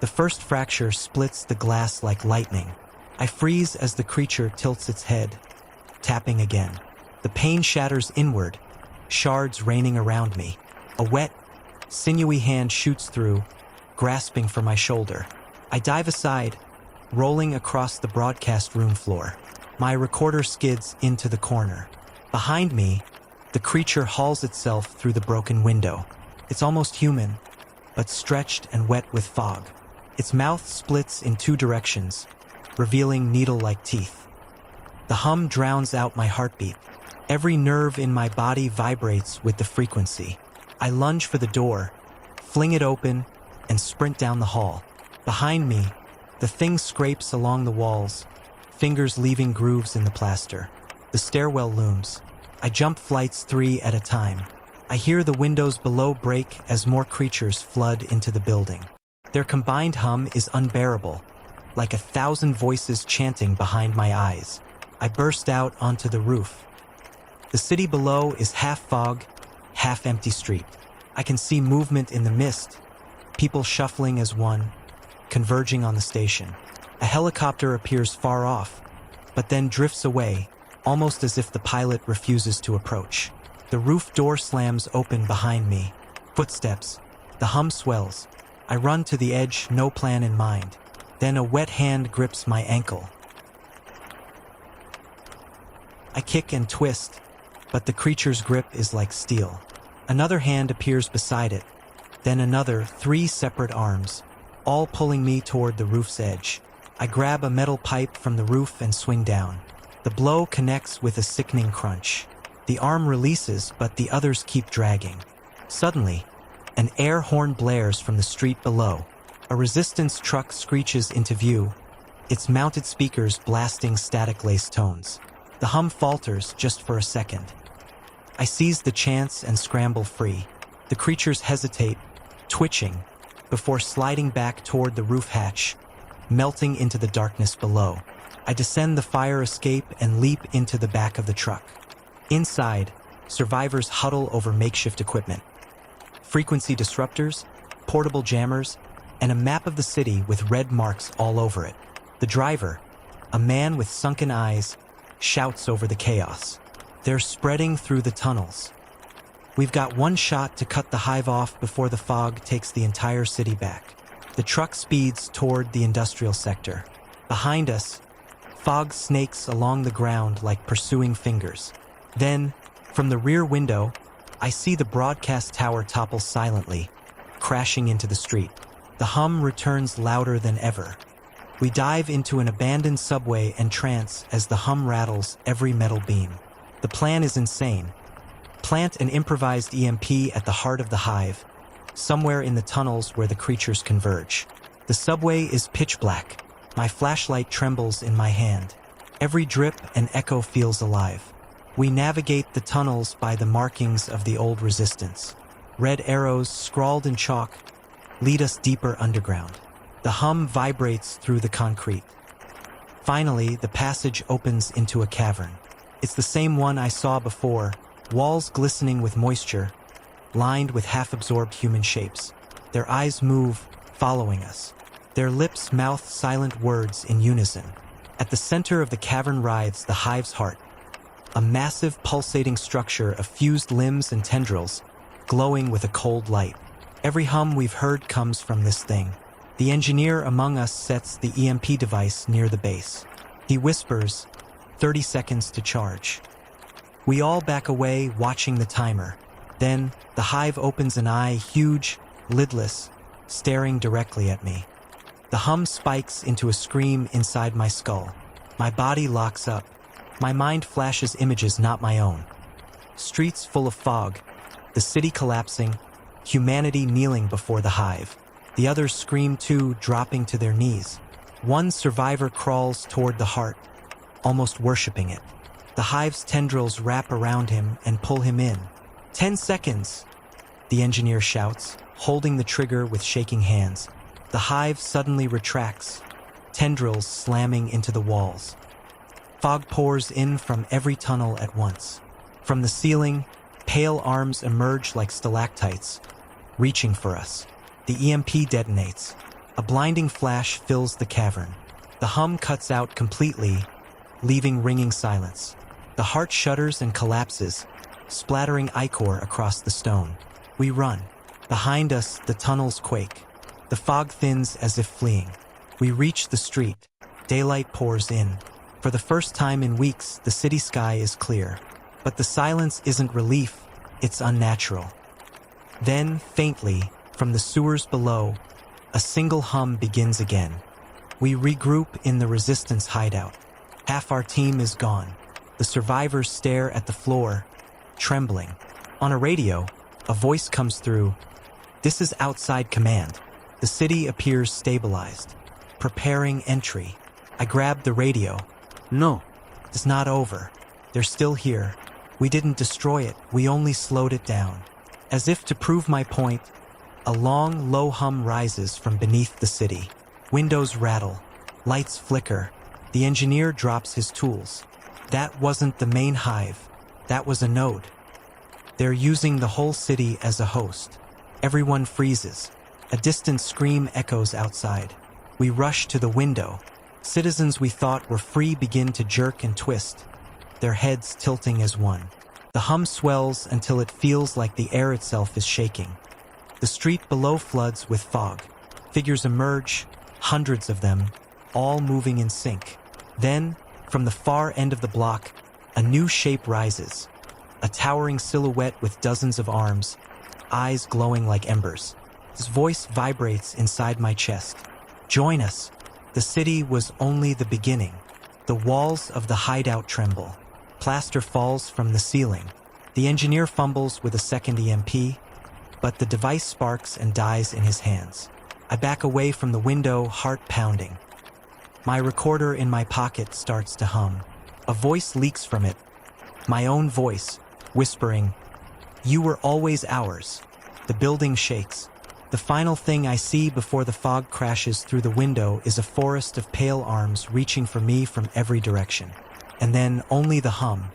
The first fracture splits the glass like lightning. I freeze as the creature tilts its head, tapping again. The pane shatters inward, shards raining around me. A wet, sinewy hand shoots through, grasping for my shoulder. I dive aside, rolling across the broadcast room floor. My recorder skids into the corner. Behind me, the creature hauls itself through the broken window. It's almost human, but stretched and wet with fog. Its mouth splits in two directions, revealing needle-like teeth. The hum drowns out my heartbeat. Every nerve in my body vibrates with the frequency. I lunge for the door, fling it open, and sprint down the hall. Behind me, the thing scrapes along the walls, fingers leaving grooves in the plaster. The stairwell looms. I jump flights 3 at a time. I hear the windows below break as more creatures flood into the building. Their combined hum is unbearable, like 1,000 voices chanting behind my eyes. I burst out onto the roof. The city below is half fog, half empty street. I can see movement in the mist, people shuffling as one, converging on the station. A helicopter appears far off, but then drifts away, almost as if the pilot refuses to approach. The roof door slams open behind me. Footsteps. The hum swells. I run to the edge, no plan in mind. Then a wet hand grips my ankle. I kick and twist, but the creature's grip is like steel. Another hand appears beside it, then another, 3 separate arms, all pulling me toward the roof's edge. I grab a metal pipe from the roof and swing down. The blow connects with a sickening crunch. The arm releases, but the others keep dragging. Suddenly, an air horn blares from the street below. A resistance truck screeches into view, its mounted speakers blasting static-laced tones. The hum falters just for a second. I seize the chance and scramble free. The creatures hesitate, twitching, before sliding back toward the roof hatch, melting into the darkness below. I descend the fire escape and leap into the back of the truck. Inside, survivors huddle over makeshift equipment. Frequency disruptors, portable jammers, and a map of the city with red marks all over it. The driver, a man with sunken eyes, shouts over the chaos. They're spreading through the tunnels. We've got one shot to cut the hive off before the fog takes the entire city back. The truck speeds toward the industrial sector. Behind us, fog snakes along the ground like pursuing fingers. Then, from the rear window, I see the broadcast tower topple silently, crashing into the street. The hum returns louder than ever. We dive into an abandoned subway and trance as the hum rattles every metal beam. The plan is insane. Plant an improvised EMP at the heart of the hive, somewhere in the tunnels where the creatures converge. The subway is pitch black. My flashlight trembles in my hand. Every drip and echo feels alive. We navigate the tunnels by the markings of the old resistance. Red arrows, scrawled in chalk, lead us deeper underground. The hum vibrates through the concrete. Finally, the passage opens into a cavern. It's the same one I saw before, walls glistening with moisture, lined with half-absorbed human shapes. Their eyes move, following us. Their lips mouth silent words in unison. At the center of the cavern writhes the hive's heart, a massive pulsating structure of fused limbs and tendrils, glowing with a cold light. Every hum we've heard comes from this thing. The engineer among us sets the EMP device near the base. He whispers, 30 seconds to charge. We all back away, watching the timer. Then, the hive opens an eye, huge, lidless, staring directly at me. The hum spikes into a scream inside my skull. My body locks up. My mind flashes images not my own. Streets full of fog, the city collapsing, humanity kneeling before the hive. The others scream too, dropping to their knees. One survivor crawls toward the heart, almost worshipping it. The hive's tendrils wrap around him and pull him in. 10 seconds, the engineer shouts, holding the trigger with shaking hands. The hive suddenly retracts, tendrils slamming into the walls. Fog pours in from every tunnel at once. From the ceiling, pale arms emerge like stalactites, reaching for us. The EMP detonates. A blinding flash fills the cavern. The hum cuts out completely, leaving ringing silence. The heart shudders and collapses, splattering ichor across the stone. We run. Behind us, the tunnels quake. The fog thins as if fleeing. We reach the street. Daylight pours in. For the first time in weeks, the city sky is clear. But the silence isn't relief, it's unnatural. Then, faintly, from the sewers below, a single hum begins again. We regroup in the resistance hideout. Half our team is gone. The survivors stare at the floor, trembling. On a radio, a voice comes through. This is outside command. The city appears stabilized. Preparing entry. I grab the radio. No. It's not over. They're still here. We didn't destroy it, we only slowed it down. As if to prove my point, a long, low hum rises from beneath the city. Windows rattle. Lights flicker. The engineer drops his tools. That wasn't the main hive. That was a node. They're using the whole city as a host. Everyone freezes. A distant scream echoes outside. We rush to the window. Citizens we thought were free begin to jerk and twist, their heads tilting as one. The hum swells until it feels like the air itself is shaking. The street below floods with fog. Figures emerge, hundreds of them, all moving in sync. Then, from the far end of the block, a new shape rises. A towering silhouette with dozens of arms, eyes glowing like embers. His voice vibrates inside my chest. Join us. The city was only the beginning. The walls of the hideout tremble. Plaster falls from the ceiling. The engineer fumbles with a second EMP, but the device sparks and dies in his hands. I back away from the window, heart pounding. My recorder in my pocket starts to hum. A voice leaks from it. My own voice, whispering, "You were always ours." The building shakes. The final thing I see before the fog crashes through the window is a forest of pale arms reaching for me from every direction. And then only the hum.